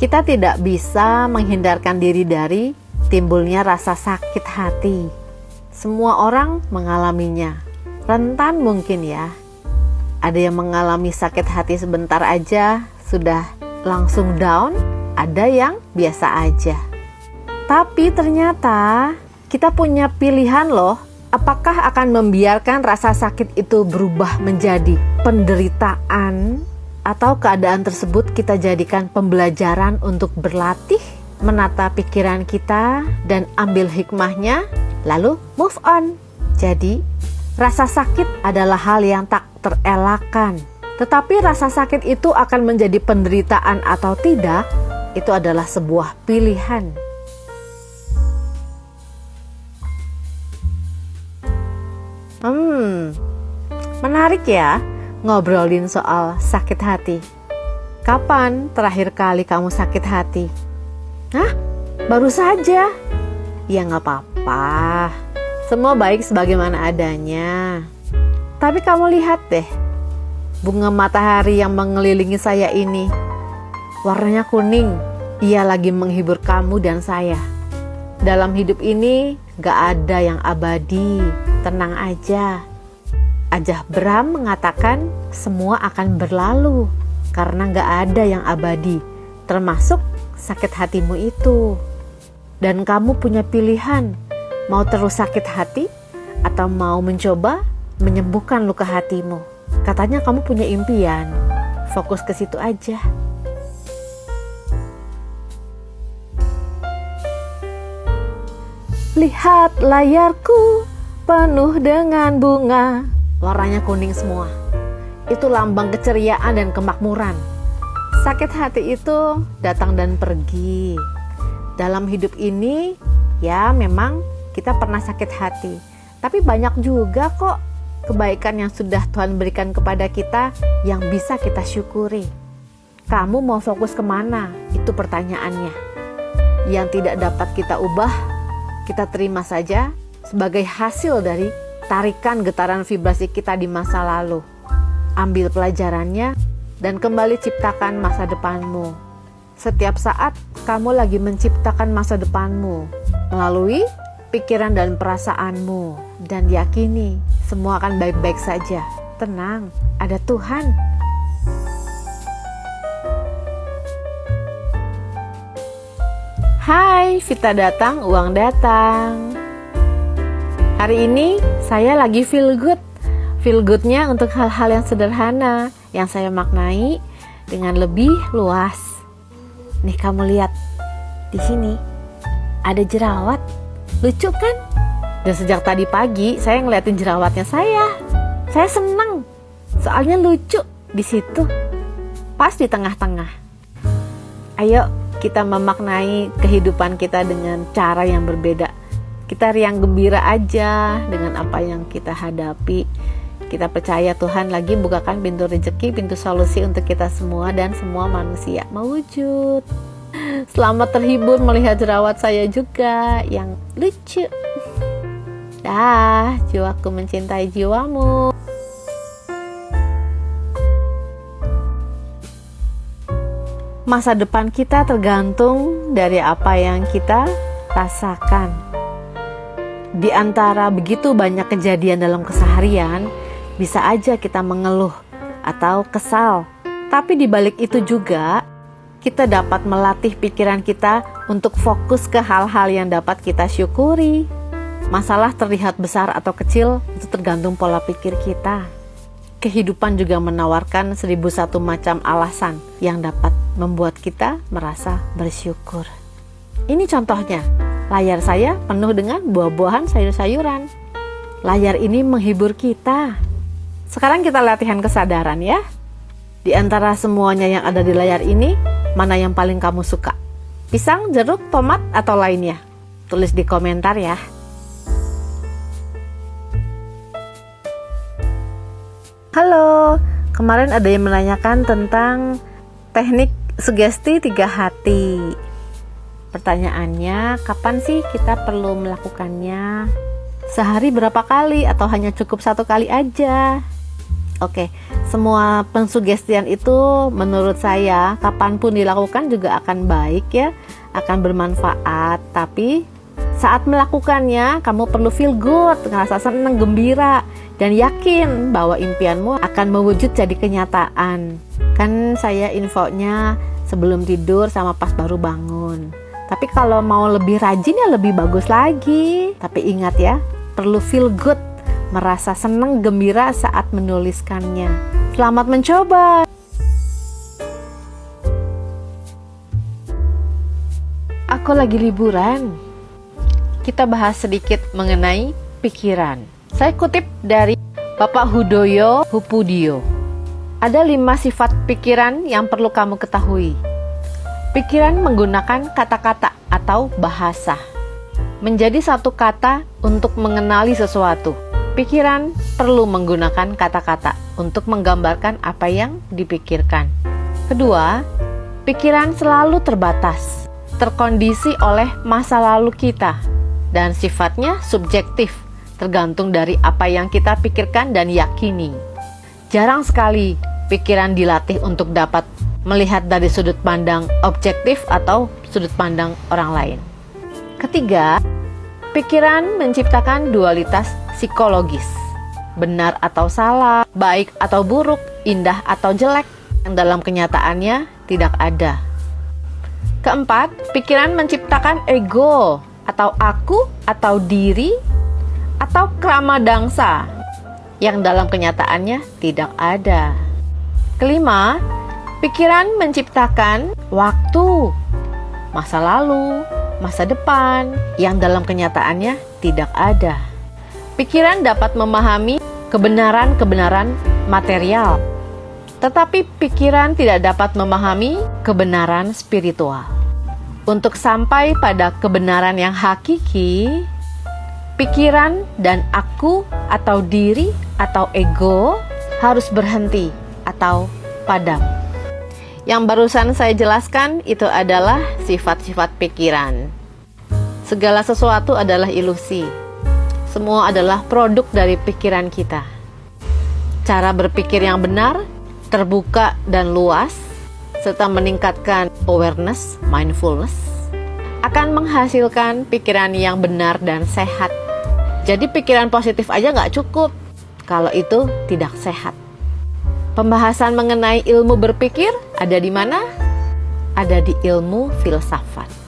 Kita tidak bisa menghindarkan diri dari timbulnya rasa sakit hati. Semua orang mengalaminya. Rentan mungkin ya. Ada yang mengalami sakit hati sebentar aja sudah langsung down, ada yang biasa aja. Tapi ternyata kita punya pilihan loh. Apakah akan membiarkan rasa sakit itu berubah menjadi penderitaan, atau keadaan tersebut kita jadikan pembelajaran untuk berlatih, menata pikiran kita dan ambil hikmahnya, lalu move on. Jadi, rasa sakit adalah hal yang tak terelakkan. Tetapi rasa sakit itu akan menjadi penderitaan atau tidak, itu adalah sebuah pilihan. Menarik ya ngobrolin soal sakit hati. Kapan terakhir kali kamu sakit hati? Hah? Baru saja? Ya gak apa-apa. Semua baik sebagaimana adanya. Tapi kamu lihat deh, bunga matahari yang mengelilingi saya ini. Warnanya kuning. Ia lagi menghibur kamu dan saya. Dalam hidup ini gak ada yang abadi. Tenang aja. Ajah Brahm mengatakan semua akan berlalu karena gak ada yang abadi, termasuk sakit hatimu itu. Dan kamu punya pilihan, mau terus sakit hati atau mau mencoba menyembuhkan luka hatimu. Katanya kamu punya impian, fokus ke situ aja. Lihat layarku penuh dengan bunga. Warnanya kuning semua. Itu lambang keceriaan dan kemakmuran. Sakit hati itu datang dan pergi. Dalam hidup ini, ya memang kita pernah sakit hati. Tapi banyak juga kok kebaikan yang sudah Tuhan berikan kepada kita yang bisa kita syukuri. Kamu mau fokus kemana? Itu pertanyaannya. Yang tidak dapat kita ubah, kita terima saja sebagai hasil dari tarikan getaran vibrasi kita di masa lalu. Ambil pelajarannya dan kembali ciptakan masa depanmu. Setiap saat kamu lagi menciptakan masa depanmu melalui pikiran dan perasaanmu. Dan yakini semua akan baik-baik saja. Tenang, ada Tuhan. Hai, Vita datang, uang datang. Hari ini saya lagi feel good. Feel goodnya untuk hal-hal yang sederhana yang saya maknai dengan lebih luas. Nih kamu lihat, di sini ada jerawat. Lucu kan? Dan sejak tadi pagi saya ngeliatin jerawatnya saya. Saya seneng, soalnya lucu di situ, pas di tengah-tengah. Ayo kita memaknai kehidupan kita dengan cara yang berbeda. Kita riang gembira aja dengan apa yang kita hadapi. Kita percaya Tuhan lagi bukakan pintu rezeki, pintu solusi untuk kita semua dan semua manusia mewujud. Selamat terhibur melihat jerawat saya juga yang lucu. Dah, jiwaku mencintai jiwamu. Masa depan kita tergantung dari apa yang kita rasakan. Di antara begitu banyak kejadian dalam keseharian, bisa aja kita mengeluh atau kesal. Tapi di balik itu juga, kita dapat melatih pikiran kita untuk fokus ke hal-hal yang dapat kita syukuri. Masalah terlihat besar atau kecil, itu tergantung pola pikir kita. Kehidupan juga menawarkan 1001 macam alasan yang dapat membuat kita merasa bersyukur. Ini contohnya. Layar saya penuh dengan buah-buahan, sayur-sayuran. Layar ini menghibur kita. Sekarang kita latihan kesadaran ya. Di antara semuanya yang ada di layar ini, mana yang paling kamu suka? Pisang, jeruk, tomat, atau lainnya? Tulis di komentar ya. Halo, kemarin ada yang menanyakan tentang teknik sugesti 3 hati. Pertanyaannya, kapan sih kita perlu melakukannya? Sehari berapa kali atau hanya cukup 1 kali aja? Oke, semua pensugestian itu menurut saya kapanpun dilakukan juga akan baik ya, akan bermanfaat. Tapi saat melakukannya kamu perlu feel good, ngerasa senang, gembira, dan yakin bahwa impianmu akan mewujud jadi kenyataan. Kan saya infonya sebelum tidur sama pas baru bangun. Tapi kalau mau lebih rajin ya lebih bagus lagi. Tapi ingat ya, perlu feel good, merasa senang, gembira saat menuliskannya. Selamat mencoba. Aku lagi liburan. Kita bahas sedikit mengenai pikiran. Saya kutip dari Bapak Hudoyo Hupudio. Ada 5 sifat pikiran yang perlu kamu ketahui. Pikiran menggunakan kata-kata atau bahasa. Menjadi satu kata untuk mengenali sesuatu. Pikiran perlu menggunakan kata-kata untuk menggambarkan apa yang dipikirkan. Kedua, pikiran selalu terbatas, terkondisi oleh masa lalu kita, dan sifatnya subjektif, tergantung dari apa yang kita pikirkan dan yakini. Jarang sekali pikiran dilatih untuk dapat melihat dari sudut pandang objektif atau sudut pandang orang lain. Ketiga, pikiran menciptakan dualitas psikologis, benar atau salah, baik atau buruk, indah atau jelek, yang dalam kenyataannya tidak ada. Keempat, pikiran menciptakan ego, atau aku, atau diri, atau kramadangsa, yang dalam kenyataannya tidak ada. Kelima, pikiran menciptakan waktu, masa lalu, masa depan, yang dalam kenyataannya tidak ada. Pikiran dapat memahami kebenaran-kebenaran material, tetapi pikiran tidak dapat memahami kebenaran spiritual. Untuk sampai pada kebenaran yang hakiki, pikiran dan aku atau diri atau ego harus berhenti atau padam. Yang barusan saya jelaskan itu adalah sifat-sifat pikiran. Segala sesuatu adalah ilusi. Semua adalah produk dari pikiran kita. Cara berpikir yang benar, terbuka dan luas, serta meningkatkan awareness, mindfulness, akan menghasilkan pikiran yang benar dan sehat. Jadi pikiran positif aja nggak cukup kalau itu tidak sehat. Pembahasan mengenai ilmu berpikir ada di mana? Ada di ilmu filsafat.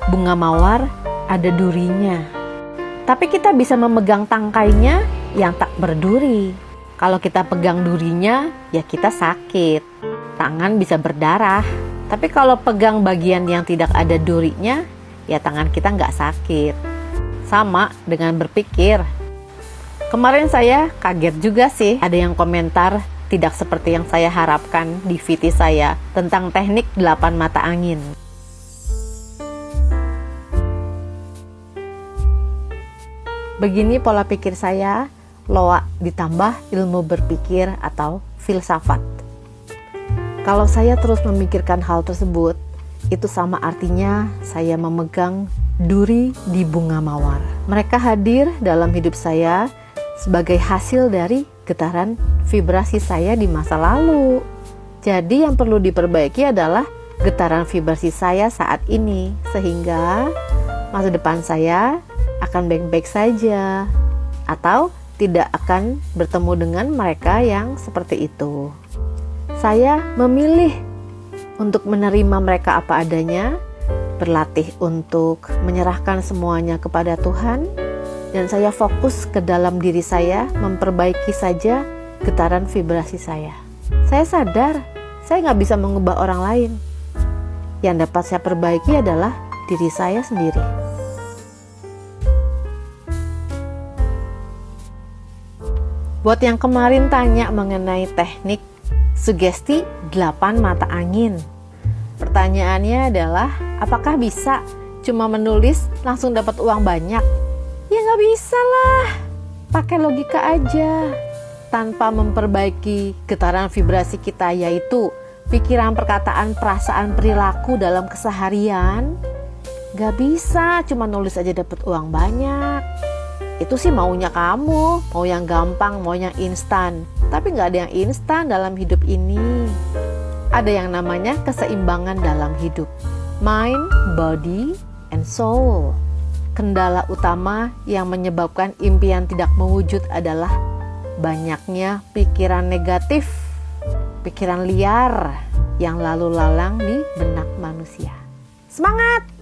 Bunga mawar ada durinya, tapi kita bisa memegang tangkainya yang tak berduri. Kalau kita pegang durinya, ya kita sakit, tangan bisa berdarah. Tapi kalau pegang bagian yang tidak ada durinya, ya tangan kita nggak sakit. Sama dengan berpikir. Kemarin saya kaget juga sih, ada yang komentar tidak seperti yang saya harapkan di VT saya tentang teknik 8 mata angin. Begini pola pikir saya, loa ditambah ilmu berpikir atau filsafat. Kalau saya terus memikirkan hal tersebut, itu sama artinya saya memegang duri di bunga mawar. Mereka hadir dalam hidup saya sebagai hasil dari getaran vibrasi saya di masa lalu. Jadi yang perlu diperbaiki adalah getaran vibrasi saya saat ini, sehingga masa depan saya akan baik-baik saja, atau tidak akan bertemu dengan mereka yang seperti itu. Saya memilih untuk menerima mereka apa adanya, berlatih untuk menyerahkan semuanya kepada Tuhan, dan saya fokus ke dalam diri saya, memperbaiki saja getaran vibrasi saya. Saya sadar, saya nggak bisa mengubah orang lain. Yang dapat saya perbaiki adalah diri saya sendiri. Buat yang kemarin tanya mengenai teknik sugesti 8 mata angin. Pertanyaannya adalah, apakah bisa cuma menulis langsung dapat uang banyak? Ya nggak bisa lah. Pakai logika aja. Tanpa memperbaiki getaran vibrasi kita, yaitu pikiran, perkataan, perasaan, perilaku dalam keseharian, nggak bisa cuma nulis aja dapat uang banyak. Itu sih maunya kamu, mau yang gampang, mau yang instan. Tapi nggak ada yang instan dalam hidup ini. Ada yang namanya keseimbangan dalam hidup. Mind, body, and soul. Kendala utama yang menyebabkan impian tidak mewujud adalah banyaknya pikiran negatif, pikiran liar yang lalu lalang di benak manusia. Semangat!